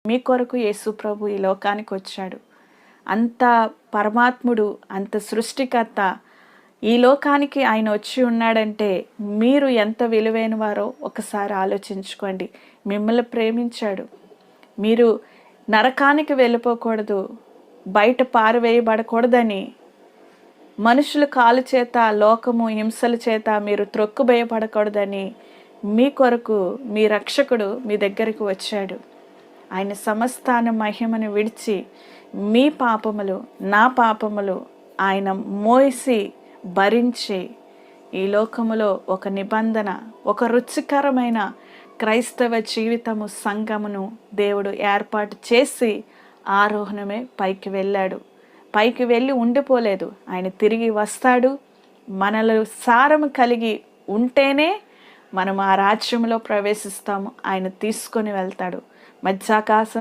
మీ కొరకు యేసు ప్రభు ఈ లోకానికి వచ్చాడు. అంత పరమాత్ముడు, అంత సృష్టికర్త ఈ లోకానికి ఆయన వచ్చి ఉన్నాడంటే మీరు ఎంత విలువైన వారో ఒకసారి ఆలోచించుకోండి. మిమ్మల్ని ప్రేమించాడు. మీరు నరకానికి వెళ్ళిపోకూడదు, బయట పారవేయబడకూడదని, మనుషుల కాలు చేత, లోకము హింసల చేత మీరు త్రొక్కుబేయబడకూడదని మీ కొరకు మీ రక్షకుడు మీ దగ్గరికి వచ్చాడు. ఆయన సమస్తాన మహిమను విడిచి మీ పాపములు, నా పాపములు ఆయన మోసి భరించి ఈ లోకములో ఒక నిబంధన, ఒక రుచికరమైన క్రైస్తవ జీవితము, సంఘమును దేవుడు ఏర్పాటు చేసి ఆరోహణమే పైకి వెళ్ళాడు. పైకి వెళ్ళి ఉండిపోలేదు. ఆయన తిరిగి వస్తాడు. మనలో సారము కలిగి ఉంటేనే మనం ఆ రాజ్యంలో ప్రవేశిస్తాము. ఆయన తీసుకొని వెళ్తాడు. మధ్యాకాశం